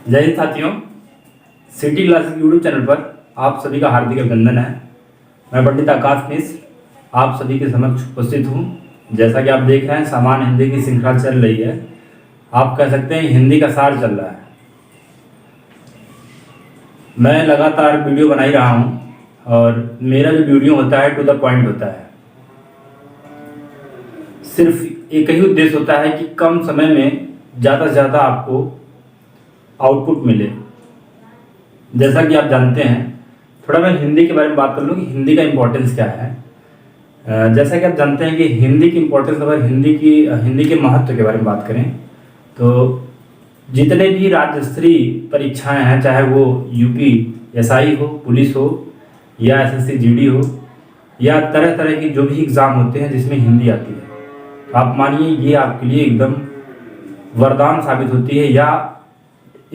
जय हिंद साथियों, city classes YouTube channel पर आप सभी का हार्दिक अभिनंदन है। मैं पंडित आकाश मिश्र आप सभी के समक्ष उपस्थित हूँ। जैसा कि आप देख रहे हैं, सामान्य हिंदी की श्रृंखला चल रही है। आप कह सकते हैं हिंदी का सार चल रहा है। मैं लगातार वीडियो बना ही रहा हूँ और मेरा जो वीडियो होता है टू द पॉइंट होता है। सिर्फ एक ही उद्देश्य होता है कि कम समय में ज़्यादा से ज़्यादा आपको आउटपुट मिले। जैसा कि आप जानते हैं, थोड़ा मैं हिंदी के बारे में बात कर लूँ कि हिंदी का इम्पोर्टेंस क्या है। जैसा कि आप जानते हैं कि हिंदी की इम्पोर्टेंस, अगर हिंदी के महत्व के बारे में बात करें तो जितने भी राज्य स्तरीय परीक्षाएं हैं, चाहे वो यूपी एसआई हो, पुलिस हो या एसएससी जीडी हो या तरह तरह की जो भी एग्ज़ाम होते हैं जिसमें हिंदी आती है, तो आप मानिए ये आपके लिए एकदम वरदान साबित होती है। या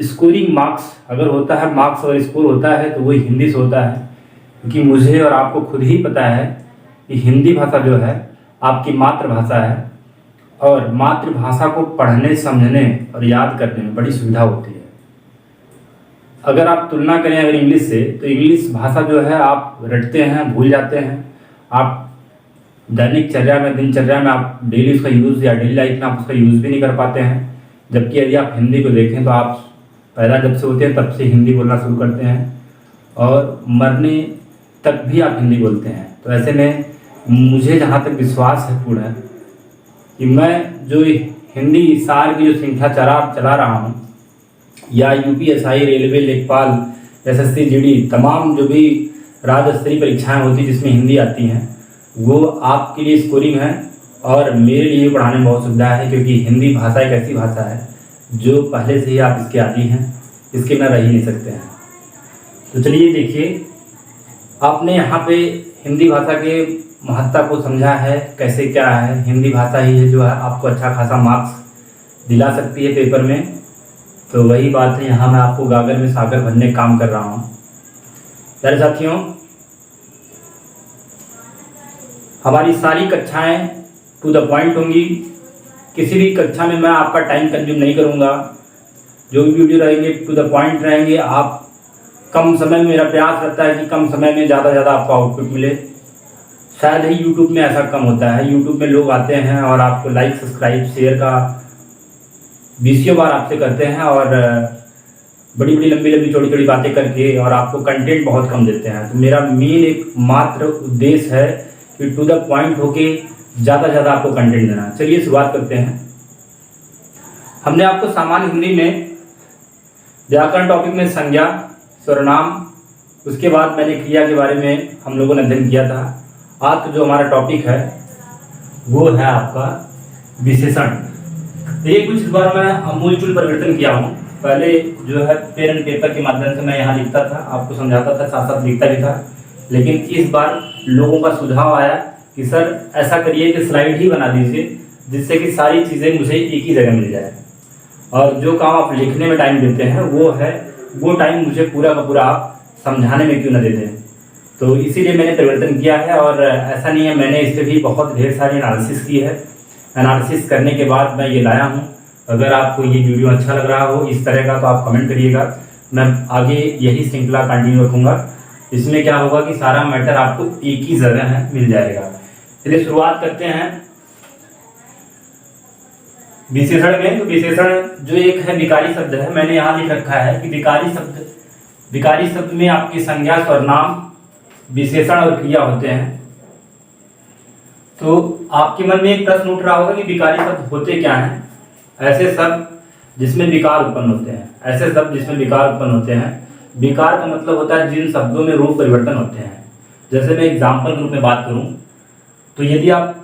स्कोरिंग मार्क्स अगर होता है, मार्क्स अगर स्कोर होता है तो वही हिंदी से होता है। क्योंकि मुझे और आपको खुद ही पता है कि हिंदी भाषा जो है आपकी मातृभाषा है और मातृभाषा को पढ़ने, समझने और याद करने में बड़ी सुविधा होती है। अगर आप तुलना करें अगर इंग्लिश से, तो इंग्लिश भाषा जो है आप रटते हैं, भूल जाते हैं। आप दैनिक चर्या में, दिनचर्या में आप डेली उसका यूज़ या डेली लाइफ में आप उसका यूज़ भी नहीं कर पाते हैं। जबकि यदि आप हिंदी को देखें तो आप पैदा जब से होते हैं तब से हिंदी बोलना शुरू करते हैं और मरने तक भी आप हिंदी बोलते हैं। तो ऐसे में मुझे जहाँ तक विश्वास है पूर्ण कि मैं जो हिंदी सार की जो श्रृंखला चला रहा हूँ, या यूपीएसआई, रेलवे, लेखपाल, एसएससी जीडी, तमाम जो भी राज्य स्तरीय परीक्षाएँ होती जिसमें हिंदी आती हैं, वो आपके लिए स्कोरिंग है और मेरे लिए पढ़ाने में बहुत सुविधा है। क्योंकि हिंदी भाषा एक ऐसी भाषा है जो पहले से ही आप इसके आदी हैं, इसके बिना रह ही नहीं सकते हैं। तो चलिए देखिए, आपने यहाँ पे हिंदी भाषा के महत्ता को समझा है, कैसे क्या है। हिंदी भाषा ही है जो है आपको अच्छा खासा मार्क्स दिला सकती है पेपर में। तो वही बात है, यहाँ मैं आपको गागर में सागर भरने काम कर रहा हूँ। प्यारे साथियों, हमारी सारी कक्षाएं टू द पॉइंट होंगी। किसी भी कक्षा में मैं आपका टाइम कंज्यूम नहीं करूंगा। जो भी वीडियो रहेंगे टू द पॉइंट रहेंगे। आप कम समय में, मेरा प्रयास रहता है कि कम समय में ज़्यादा से ज़्यादा आपको आउटपुट मिले। शायद ही यूट्यूब में ऐसा कम होता है। यूट्यूब में लोग आते हैं और आपको लाइक, सब्सक्राइब, शेयर का 20 बार आपसे करते हैं और बड़ी बड़ी लंबी लंबी चौड़ी चौड़ी बातें करके और आपको कंटेंट बहुत कम देते हैं। तो मेरा मेन एक मात्र उद्देश्य है कि टू द पॉइंट होके ज़्यादा से ज़्यादा आपको कंटेंट देना। चलिए शुरुआत करते हैं। हमने आपको सामान्य हिंदी में व्याकरण टॉपिक में संज्ञा, सर्वनाम, उसके बाद मैंने क्रिया के बारे में हम लोगों ने अध्ययन किया था। आज जो हमारा टॉपिक है वो है आपका विशेषण। ये कुछ इस बार मैं अमूलचूल परिवर्तन किया हूँ। पहले जो है पेन एंड पेपर के माध्यम से मैं यहाँ लिखता था, आपको समझाता था, साथ साथ लिखता भी था। लेकिन इस बार लोगों का सुझाव आया कि सर ऐसा करिए कि स्लाइड ही बना दीजिए, जिससे कि सारी चीज़ें मुझे एक ही जगह मिल जाए और जो काम आप लिखने में टाइम देते हैं वो टाइम मुझे पूरा का पूरा आप समझाने में क्यों न दे दें। तो इसीलिए मैंने परिवर्तन किया है। और ऐसा नहीं है, मैंने इस पर भी बहुत ढेर सारी एनालिसिस की है। एनालिसिस करने के बाद मैं ये लाया हूँ। अगर आपको ये वीडियो अच्छा लग रहा हो इस तरह का तो आप कमेंट करिएगा। मैं आगे यही श्रृंखला कंटिन्यू रखूँगा। इसमें क्या होगा कि सारा मैटर आपको एक ही जगह है मिल जाएगा। चलिए शुरुआत करते हैं विशेषण में। तो विशेषण जो एक है विकारी शब्द है, मैंने यहाँ लिख रखा है कि विकारी शब्द में आपकी संज्ञा, सर्वनाम, विशेषण और क्रिया होते हैं। तो आपके मन में एक प्रश्न उठ रहा होगा कि विकारी शब्द होते क्या हैं। ऐसे शब्द जिसमें विकार उत्पन्न होते हैं। ऐसे शब्द जिसमें विकार उत्पन्न होते हैं। विकार का मतलब होता है जिन शब्दों में रूप परिवर्तन होते हैं। जैसे मैं एग्जाम्पल के रूप में बात करूँ तो यदि आप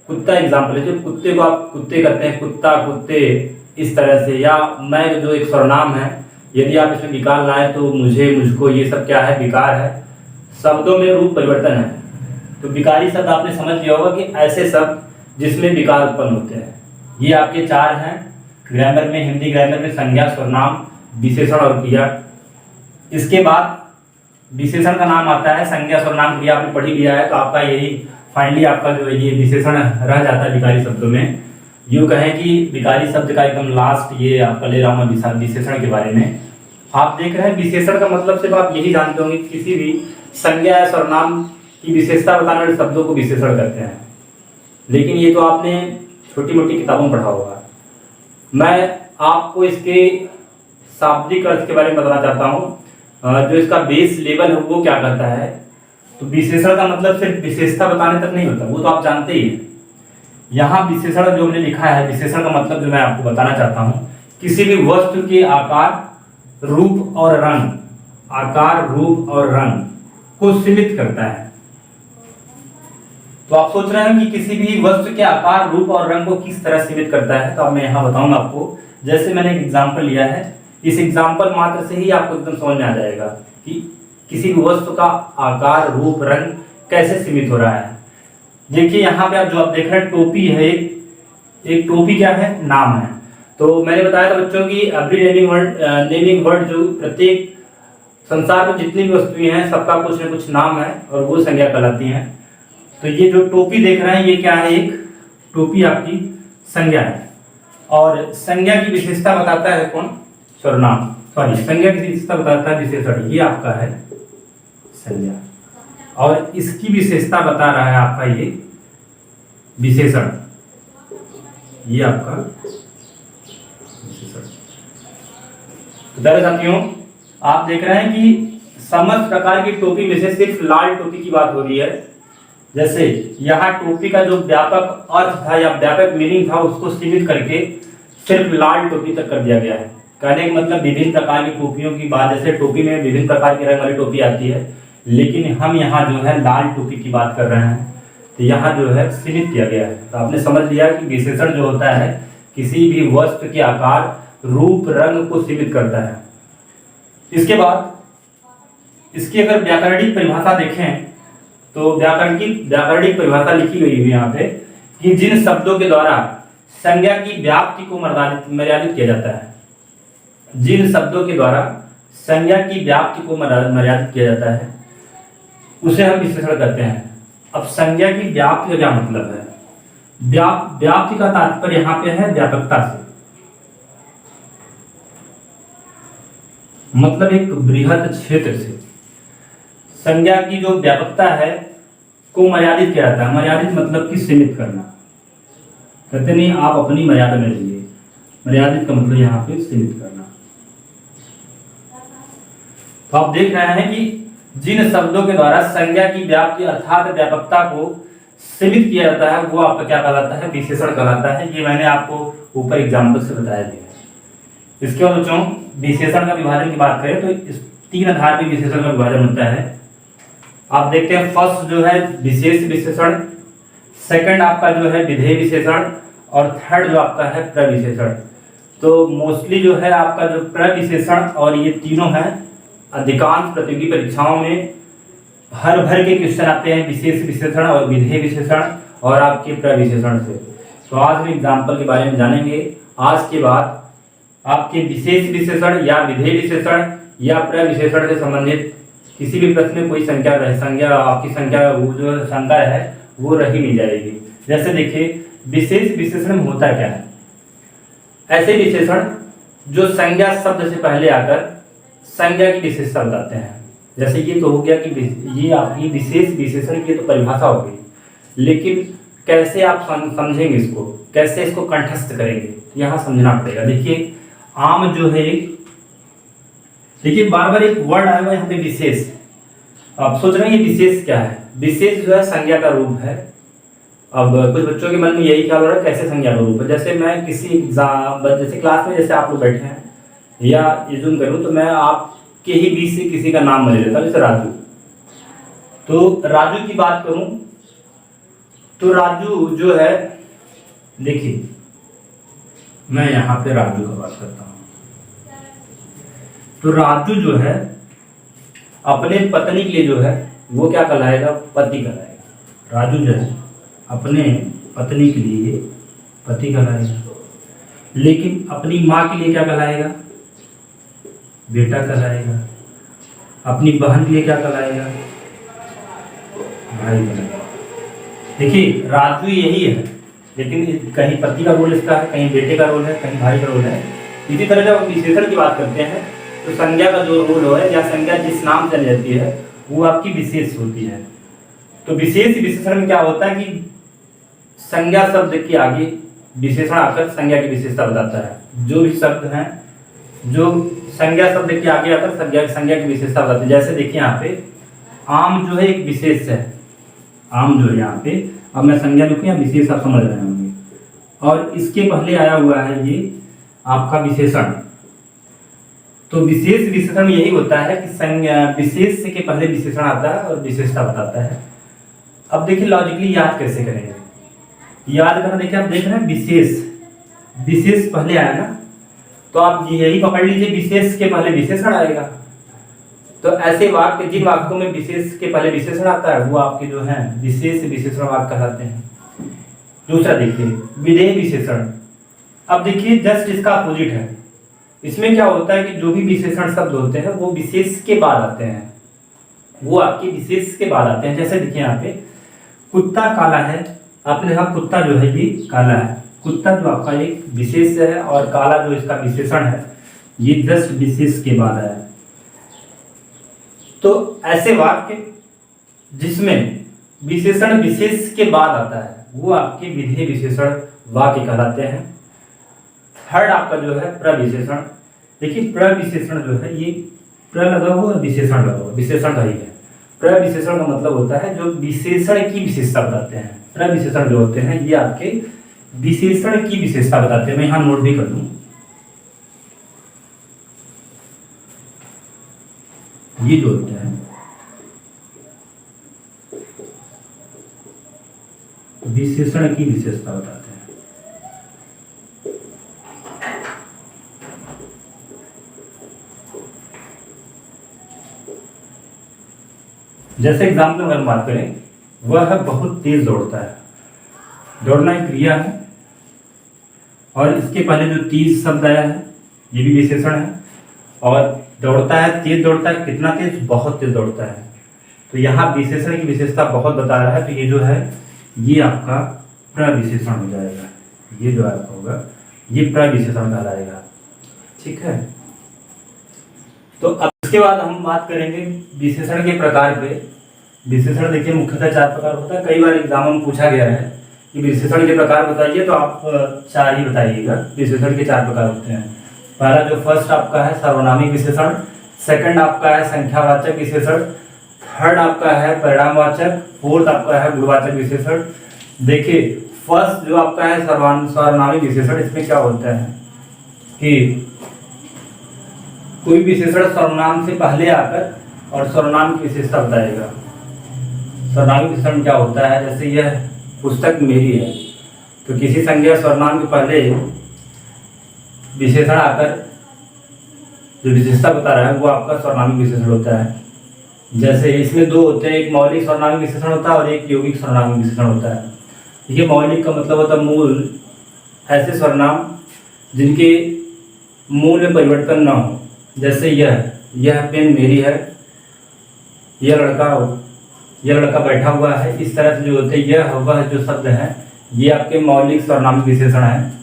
कुत्ता एग्जाम्पल है, जो कुत्ते को आप कुत्ते करते हैं, कुत्ता, कुत्ते, इस तरह से। या मैं जो एक सर्वनाम है, यदि आप इसमें विकार लाएं तो मुझे, मुझको, ये सब क्या है, विकार है। शब्दों में रूप परिवर्तन है। तो विकारी शब्द आपने समझ लिया होगा कि ऐसे शब्द जिसमें विकार उत्पन्न होते हैं। ये आपके 4 हैं ग्रामर में, हिंदी ग्रामर में: संज्ञा, सर्वनाम, विशेषण और क्रिया। इसके बाद विशेषण का नाम आता है। संज्ञा, सर्वनाम, क्रिया आपने पढ़ ही लिया है। तो आपका यही फाइनली आपका जो है ये विशेषण रह जाता है विकारी शब्दों में। यूँ कहें कि विकारी शब्द का एकदम लास्ट ये आपका ले रहा हूँ मैं विशेषण के बारे में। आप देख रहे हैं विशेषण का मतलब सिर्फ आप यही जानते होंगे कि किसी भी संज्ञा या सर्वनाम की विशेषता बताने वाले शब्दों को विशेषण कहते हैं, लेकिन ये तो आपने छोटी मोटी किताबों में पढ़ा होगा। मैं आपको इसके शाब्दिक अर्थ के बारे में बताना चाहता हूँ। जो इसका बेस लेवल है वो क्या कहता है, तो विशेषण का मतलब सिर्फ विशेषता बताने तक नहीं होता, वो तो आप जानते ही हैं। यहाँ विशेषण जो हमने लिखा है, विशेषण का मतलब जो मैं आपको बताना चाहता हूँ, किसी भी वस्तु के आकार, रूप और रंग, आकार, रूप और रंग को सीमित करता है। तो आप सोच रहे हैं कि किसी भी वस्तु के आकार, रूप और रंग को किस तरह सीमित करता है, तो अब मैं यहाँ बताऊंगा आपको। जैसे मैंने एक एग्जाम्पल लिया है, इस एग्जाम्पल मात्र से ही आपको एकदम समझ में आ जाएगा कि किसी भी वस्तु का आकार, रूप, रंग कैसे सीमित हो रहा है। देखिए यहाँ पे आप देख रहे हैं टोपी है, एक टोपी क्या है, नाम है। तो मैंने बताया था बच्चों की एवरी नेमिंग वर्ड जो प्रत्येक संसार में जितनी भी वस्तुएं हैं सबका कुछ न कुछ नाम है और वो संज्ञा कहलाती हैं। तो ये जो टोपी देख रहे हैं ये क्या है, एक टोपी आपकी संज्ञा है। और संज्ञा की विशेषता बताता है कौन, सर्वनाम, सॉरी संज्ञा की विशेषता बताता है विशेषण, ये आपका है संज्ञा। और इसकी विशेषता बता रहा है आपका ये विशेषण, ये आपका विशेषण। तो प्यारे साथियों आप देख रहे हैं कि समस्त प्रकार की टोपी में से सिर्फ लाल टोपी की बात हो रही है। जैसे यहाँ टोपी का जो व्यापक अर्थ था या व्यापक मीनिंग था उसको सीमित करके सिर्फ लाल टोपी तक कर दिया गया है। कहने का मतलब विभिन्न प्रकार की टोपियों की बात, जैसे टोपी में विभिन्न प्रकार के रंग वाली टोपी आती है, लेकिन हम यहाँ जो है लाल टोपी की बात कर रहे हैं, तो यहाँ जो है सीमित किया गया है। तो आपने समझ लिया कि विशेषण जो होता है किसी भी वस्तु के आकार, रूप, रंग को सीमित करता है। इसके बाद इसकी अगर व्याकरणिक परिभाषा देखें तो व्याकरणिक परिभाषा लिखी गई है यहाँ पे कि जिन शब्दों के द्वारा संज्ञा की व्याप्ति को मर्यादित किया जाता है, जिन शब्दों के द्वारा संज्ञा की व्याप्ति को मर्यादित किया जाता है उसे हम विशेषण कहते हैं। अब संज्ञा की व्याप्ति का क्या मतलब है, व्याप्ति का तात्पर्य यहाँ पे है व्यापकता से, मतलब एक बृहद क्षेत्र से। संज्ञा की जो व्यापकता है को मर्यादित किया जाता है। मर्यादित मतलब कि सीमित करना, कहते नहीं आप अपनी मर्यादा में रहिए, मर्यादित का मतलब यहाँ पे सीमित करना। तो आप देख रहे हैं कि जिन शब्दों के द्वारा संज्ञा की व्याप्ति अर्थात व्यापकता को सीमित किया जाता है वो आपका क्या कहलाता है, विशेषण कहलाता है। ये मैंने आपको ऊपर एग्जाम्पल से बताया दिया है। इसके बाद बच्चों विशेषण का विभाजन की बात करें तो इस 3 आधार पर विशेषण का विभाजन होता है। आप देखते हैं फर्स्ट जो है विशेष विशेषण, सेकंड आपका जो है विधेय विशेषण और थर्ड जो आपका है प्रविशेषण। तो मोस्टली जो है आपका जो प्रविशेषण और ये तीनों हैं, अधिकांश प्रतियोगी परीक्षाओं में भर भर के क्वेश्चन आते हैं विशेष विशेषण और विधेय विशेषण और आपके प्रविशेषण से। तो आज हम एग्जाम्पल के बारे में जानेंगे। आज के बाद आपके विशेष विशेषण या विधेय विशेषण या प्रविशेषण से संबंधित किसी भी प्रश्न में कोई संख्या आपकी संख्या वो जो संख्या है वो रही नहीं जाएगी। जैसे देखिए विशेष विशेषण में होता क्या है, ऐसे विशेषण जो संज्ञा शब्द से पहले आकर संज्ञा की विशेषता बताते हैं। जैसे ये तो हो गया कि ये आपकी विशेष विशेषण की तो परिभाषा हो गई, लेकिन कैसे आप समझेंगे इसको, कैसे इसको कंठस्थ करेंगे, यहाँ समझना पड़ेगा। देखिए आम जो है, देखिए बार बार एक वर्ड आया हुआ यहाँ पे विशेष। आप सोच रहे हैं ये विशेष क्या है, विशेष जो है संज्ञा का रूप है। अब कुछ बच्चों के मन में यही ख्याल हो रहा है कैसे संज्ञा का रूप है। जैसे मैं किसी जैसे क्लास में जैसे आप लोग बैठे हैं या यूज करूँ तो मैं आपके ही बीच से किसी का नाम ले लेता हूँ, जैसे राजू। तो राजू की बात करूँ तो राजू जो है, देखिए मैं यहाँ पे राजू का बात करता हूँ। तो राजू जो है अपने पत्नी के लिए जो है वो क्या कहलाएगा, पति कहलाएगा। राजू जो है अपने पत्नी के लिए पति कहलाएगा, लेकिन अपनी माँ के लिए क्या कहलाएगा, बेटा कहलाएगा। अपनी बहन के लिए क्या कहलाएगा, भाई कहलाएगा। देखिए राजू यही है, लेकिन कहीं पति का रोल इसका है, कहीं बेटे का रोल है, कहीं भाई का रोल है। इसी तरह जब हम विशेषण की बात करते हैं तो संज्ञा का जो रोल है या संज्ञा जिस नाम से जाती है वो आपकी विशेष होती है। तो विशेष विशेषण में क्या होता है कि संज्ञा शब्द के आगे विशेषण आकर संज्ञा की विशेषता बताता है। जो भी शब्द हैं जो संज्ञा शब्द के आगे आकर संज्ञा की विशेषता बताते हैं। जैसे देखिए यहाँ पे आम जो है एक विशेष है, आम जो है यहाँ पे, अब मैं संज्ञा लिखूँ या विशेष आप समझ रहे होंगे, और इसके पहले आया हुआ है ये आपका विशेषण। तो विशेष विशेषण में यही होता है कि संज्ञा विशेष के पहले विशेषण आता है और विशेषता बताता है। अब देखिए लॉजिकली याद कैसे करेंगे, याद करना। देखिए आप देख रहे हैं विशेष, विशेष पहले आया ना, तो आप यही पकड़ लीजिए विशेष के पहले विशेषण आएगा। तो ऐसे वाक्य, जिन वाक्यों में विशेष के पहले विशेषण आता है वो आपके जो हैं विशेष विशेषण वाक्य कहलाते हैं। दूसरा देखिए विधेय विशेषण। अब देखिए जस्ट इसका अपोजिट है। इसमें क्या होता है कि जो भी विशेषण शब्द होते हैं वो विशेष के बाद आते हैं, वो आपके विशेष के बाद आते हैं। जैसे देखिए यहाँ पे कुत्ता काला है, आपने देखा कुत्ता जो है ये काला है। कुत्ता जो आपका एक विशेष है और काला जो इसका विशेषण है ये जस्ट विशेष के बाद आया। तो ऐसे वाक्य जिसमें विशेषण विशेष के बाद आता है वो आपके विधेय विशेषण वाक्य कहलाते हैं। थर्ड आपका जो है प्रविशेषण। देखिए प्रविशेषण जो है ये प्र लगा हुआ विशेषण लगा हुआ, विशेषण का ही है। प्रविशेषण का मतलब होता है जो विशेषण की विशेषता बताते हैं। प्रविशेषण जो होते हैं ये आपके विशेषण की विशेषता बताते हैं। मैं यहाँ नोट भी कर दूं, ये जो होते हैं विशेषण की विशेषता बताते हैं। जैसे एग्जाम्पल अगर हम बात करें, वह बहुत तेज दौड़ता है। दौड़ना एक क्रिया है और इसके पहले जो तेज शब्द आया है ये भी विशेषण है। और दौड़ता है, तेज दौड़ता है, कितना तेज? बहुत तेज दौड़ता है। तो यहाँ विशेषण की विशेषता बहुत बता रहा है, तो ये जो है ये आपका प्रविशेषण हो जाएगा। ये जो आपका होगा ये प्रविशेषण कहलाएगा। ठीक है, तो अब इसके बाद हम बात करेंगे विशेषण के प्रकार पे। विशेषण देखिए मुख्यतः 4 प्रकार होता है। कई बार एग्जाम में पूछा गया है कि विशेषण के प्रकार बताइए, तो आप 4 ही बताइएगा। विशेषण के 4 प्रकार होते हैं। पहला जो फर्स्ट आपका है सर्वनामिक विशेषण, सेकंड आपका है संख्यावाचक विशेषण, थर्ड आपका है परिणामवाचक, फोर्थ आपका है गुणवाचक विशेषण। देखिए फर्स्ट जो आपका है सर्वनामिक विशेषण, इसमें क्या होता है कि कोई विशेषण सर्वनाम से पहले आकर और सर्वनाम की विशेषता बताएगा। सर्वनामिक विशेषण क्या होता है, जैसे यह पुस्तक मेरी है, तो किसी संज्ञा सर्वनाम के पहले विशेषण आकर जो विशेषता बता रहा है वो आपका सर्वनामिक विशेषण होता है। जैसे इसमें 2 होते हैं, एक मौलिक सर्वनामिक विशेषण होता है और एक यौगिक सर्वनामिक विशेषण होता है। देखिए मौलिक का मतलब होता है मूल, ऐसे सर्वनाम जिनके मूल में परिवर्तन ना हो। जैसे यह पेन मेरी है, यह लड़का बैठा हुआ है। इस तरह से जो होते हैं यह वह जो शब्द हैं ये आपके मौलिक सर्वनामिक विशेषण हैं।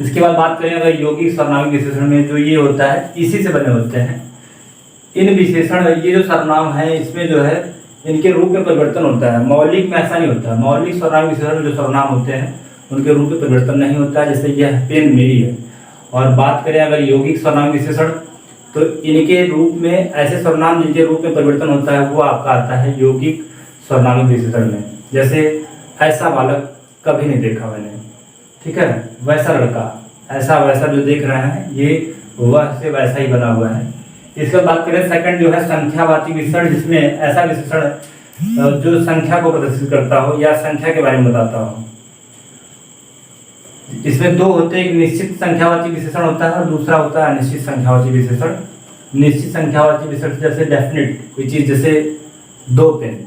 इसके बाद बात करें अगर यौगिक सर्वनामिक विशेषण में, जो ये होता है इसी से बने होते हैं। इन विशेषण ये जो सर्वनाम है इसमें जो है इनके रूप में परिवर्तन होता है। मौलिक में ऐसा नहीं होता। मौलिक सर्वनामिक विशेषण में जो सर्वनाम होते हैं उनके रूप में परिवर्तन नहीं होता है। जैसे यह पेन मेरी है। और बात करें अगर यौगिक सर्वनामिक विशेषण, तो इनके रूप में ऐसे सर्वनाम जिनके रूप में परिवर्तन होता है वो आपका आता है यौगिक सर्वनामिक विशेषण में। जैसे ऐसा बालक कभी नहीं देखा मैंने, ठीक है, वैसा लड़का, ऐसा वैसा जो देख रहे हैं ये वह से वैसा ही बना हुआ है। इसके बाद बात करें सेकंड जो है संख्यावाचक विशेषण, जिसमें ऐसा विशेषण जो संख्या को प्रदर्शित करता हो या संख्या के बारे में बताता हो। इसमें 2 होते हैं, एक निश्चित संख्यावाचक विशेषण होता है और दूसरा होता है अनिश्चित संख्यावाचक विशेषण। निश्चित संख्यावाचक विशेषण जैसे डेफिनेट कोई चीज़, जैसे 2 पेन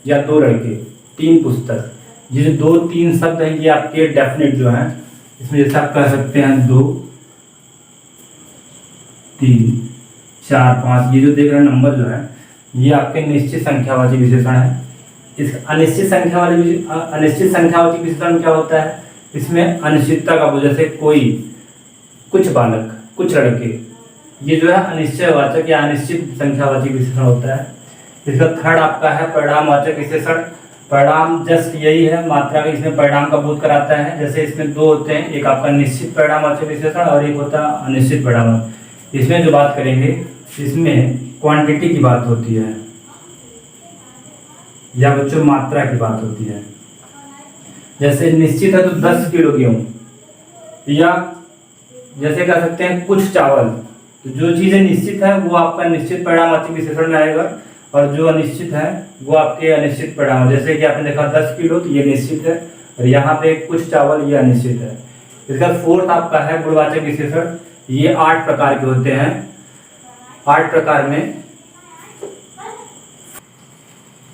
या 2 लड़के, 3 पुस्तक, ये जो 2-3 शब्द हैं ये आपके डेफिनेट जो हैं। इसमें जैसे आप कह सकते हैं 2, 3, 4, 5, ये जो देख रहे हैं नंबर जो है ये आपके निश्चित संख्यावाचक विशेषण है। इस अनिश्चित संख्यावाचक विशेषण क्या होता है इसमें अनिश्चितता का बोध, जैसे कोई, कुछ बालक, कुछ लड़के, ये जो है अनिश्चयवाचक या अनिश्चित संख्यावाचक विशेषण होता है। इसका थर्ड आपका है परिणामवाचक विशेषण। परिणाम जस्ट यही है, मात्रा का इसमें परिणाम का बोध कराता है। जैसे इसमें दो होते हैं, एक आपका निश्चित परिणामवाचक विशेषण और एक होता है अनिश्चित परिणाम। इसमें जो बात करेंगे, इसमें क्वांटिटी की बात होती है या बच्चों मात्रा की बात होती है। जैसे निश्चित है तो 10 किलो गेहूं, या जैसे कह सकते हैं कुछ चावल। तो जो चीज़ें निश्चित है वो आपका निश्चित परिणामवाचक विशेषण में आएगा, और जो अनिश्चित है वो आपके अनिश्चित परिणाम। जैसे कि आपने देखा 10 किलो, तो ये निश्चित है, और यहाँ पे कुछ चावल, ये अनिश्चित है। इसका फोर्थ आपका है गुणवाचक विशेषण। ये 8 प्रकार के होते हैं। 8 प्रकार में,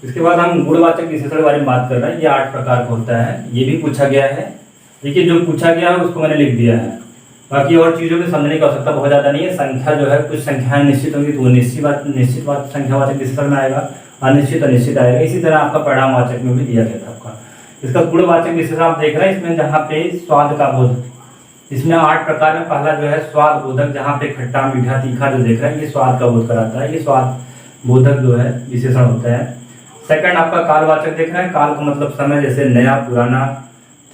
इसके बाद हम गुणवाचक विशेषण के बारे में बात कर रहे हैं। ये 8 प्रकार का होता है, ये भी पूछा गया है। देखिए जो पूछा गया है उसको मैंने लिख दिया है, बाकी और चीज़ों में समझने की आवश्यकता बहुत ज़्यादा नहीं है। संख्या जो है, कुछ संख्याएं निश्चित होंगी तो वो निश्चित संख्यावाचक विशेषण में आएगा, अनिश्चित अनिश्चित आएगा। इसी तरह आपका परिणामवाचक में भी दिया गया था आपका। इसका गुणवाचक विशेषण आप देख रहे हैं, इसमें जहाँ पे स्वाद का बोध, इसमें 8 प्रकार में पहला जो है स्वाद बोधक, जहाँ पे खट्टा मीठा तीखा जो देख रहे हैं, ये स्वाद का बोध कराता है। ये स्वाद बोधक जो है विशेषण होता है। सेकंड आपका कालवाचक देख रहे हैं। काल का मतलब समय, जैसे नया पुराना,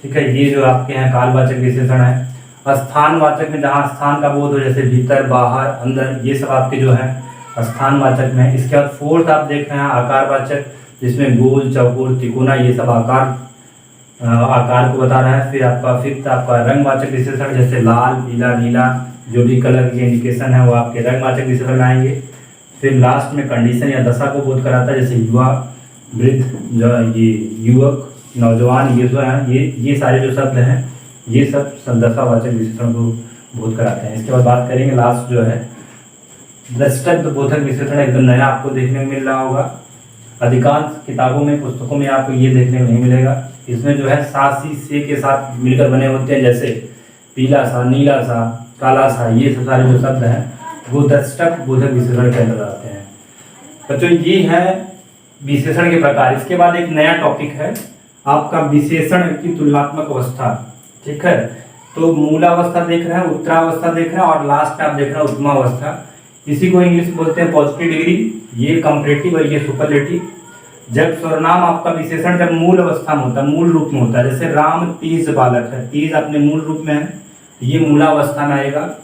ठीक है, ये जो आपके यहाँ कालवाचक विशेषण है। स्थानवाचक में जहाँ स्थान का बोध हो, जैसे भीतर बाहर अंदर, ये सब आपके जो है स्थानवाचक में है। इसके बाद फोर्थ आप देख रहे हैं आकारवाचक, जिसमें गोल, चौकोर, तिकोना, ये सब आकार को बता रहा है। फिर आपका फिफ्थ आपका रंगवाचक विशेषण, जैसे लाल, पीला, नीला, जो भी कलर की इंडिकेशन है वो आपके रंगवाचक विशेषण में आएंगे। फिर लास्ट में कंडीशन या दशा को बोध कराता है, जैसे युवा, वृद्ध, जो ये युवक, नौजवान, ये जो है, ये सारे जो शब्द हैं, ये सब दशावाचक विशेषण को बोध कराते हैं। इसके बाद बात करेंगे लास्ट जो है द्रष्टव्य बोधक विशेषण। एकदम नया आपको देखने को मिल रहा होगा। अधिकांश किताबों में, पुस्तकों में आपको ये देखने को नहीं मिलेगा। इसमें जो है सा, सी, से के साथ मिलकर बने होते हैं, जैसे पीला सा, नीला सा, काला सा, ये सब सारे जो शब्द हैं वो द्रष्टव्य बोधक विशेषण के अंदर आते हैं। बच्चों ये है विशेषण के प्रकार। इसके बाद एक नया टॉपिक है आपका विशेषण की तुलनात्मक अवस्था, ठीक है। तो मूलावस्था देख रहे हैं, उत्तरावस्था देख रहे हैं, और लास्ट आप देख रहे हैं उत्तमावस्था। इसी को इंग्लिश में बोलते हैं पॉजिटिव डिग्री, ये कंपैरेटिव और ये सुपरलेटिव। जब सर्वनाम आपका विशेषण जब मूल अवस्था में होता है, मूल रूप में होता है, जैसे राम तेज बालक है, तेज अपने मूल रूप में है, ये मूलावस्था में आएगा।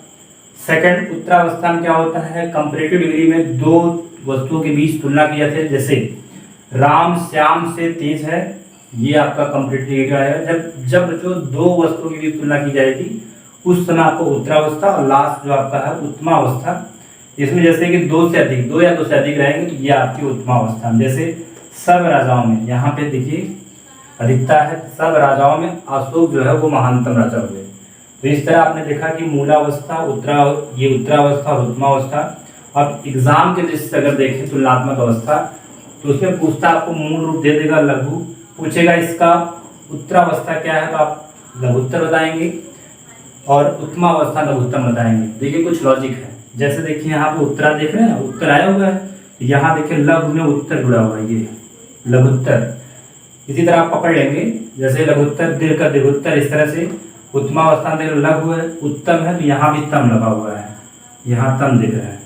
सेकंड उत्तरावस्था में क्या होता है, कंपैरेटिव डिग्री में दो वस्तुओं के बीच तुलना की जाती है। जैसे राम श्याम से तेज है, ये आपका कंपैरेटिव डिग्री आएगा। जब जो दो वस्तुओं के बीच तुलना की जाएगी उस समय आपको उत्तरावस्था, और लास्ट जो आपका है उत्तमावस्था। इसमें जैसे कि दो या दो से अधिक रहेंगे तो ये आपकी उत्तमावस्था में। जैसे सब राजाओं में, यहाँ पे देखिए अधिकता है, सब राजाओं में अशोक जो है वो महानतम राजा हुए। तो इस तरह आपने देखा कि मूलावस्था, ये उत्तरावस्था और उत्तमावस्था। अब एग्जाम के दृष्टि से अगर देखें तुलनात्मक अवस्था, तो उसमें पूछता आपको मूल रूप दे देगा लघु, पूछेगा इसका उत्तरावस्था क्या है तो आप लघुत्तर बताएंगे, और उत्तमावस्था लघुत्तम बताएंगे। देखिए कुछ लॉजिक है, जैसे देखिए यहाँ पे उत्तरा देख रहे हैं, उत्तर आया हुआ है, यहाँ देखिए लघु में उत्तर जुड़ा हुआ है, ये लघुत्तर। इसी तरह आप पकड़ लेंगे, जैसे लघुत्तर दीर्घ का दीर्घोत्तर, इस तरह से उत्तमावस्था में लघु है, उत्तम है तो यहाँ भी तम लगा हुआ है, यहाँ तम दिख रहा है,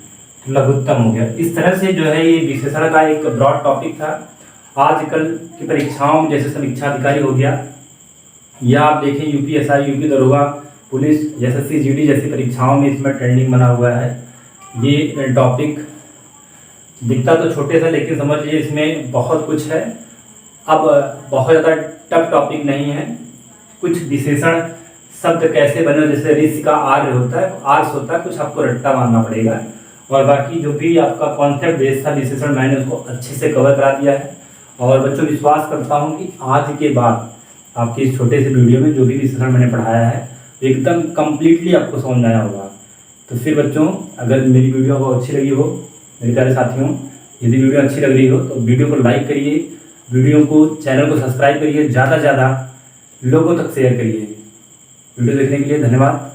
तो लघुत्तम हो गया। इस तरह से जो है ये विशेषण का एक ब्रॉड टॉपिक था। आजकल की परीक्षाओं में जैसे समीक्षा अधिकारी हो गया, या आप देखें यूपीएसआई, यूपी दरोगा, पुलिस, एसएससी, जीडी जैसी परीक्षाओं में इसमें ट्रेंडिंग बना हुआ है। ये टॉपिक दिखता तो छोटे सा, लेकिन समझ लीजिए इसमें बहुत कुछ है। अब बहुत ज़्यादा टफ टॉपिक नहीं है। कुछ विशेषण शब्द कैसे बने, जैसे ऋषि का आर्य होता है, आर्स होता है, कुछ आपको रट्टा मारना पड़ेगा। और बाकी जो भी आपका कॉन्सेप्ट बेस्ड था विशेषण, मैंने उसको अच्छे से कवर करा दिया है। और बच्चों विश्वास करता हूँ कि आज के बाद आपके इस छोटे से वीडियो में जो भी विशेषण मैंने पढ़ाया है एकदम कम्प्लीटली आपको समझ में आया होगा। तो फिर बच्चों अगर मेरी वीडियो आपको अच्छी लगी हो, मेरे प्यारे साथियों, यदि वीडियो अच्छी लग रही हो तो वीडियो को लाइक करिए, वीडियो को, चैनल को सब्सक्राइब करिए, ज़्यादा से ज़्यादा लोगों तक शेयर करिए। वीडियो देखने के लिए धन्यवाद।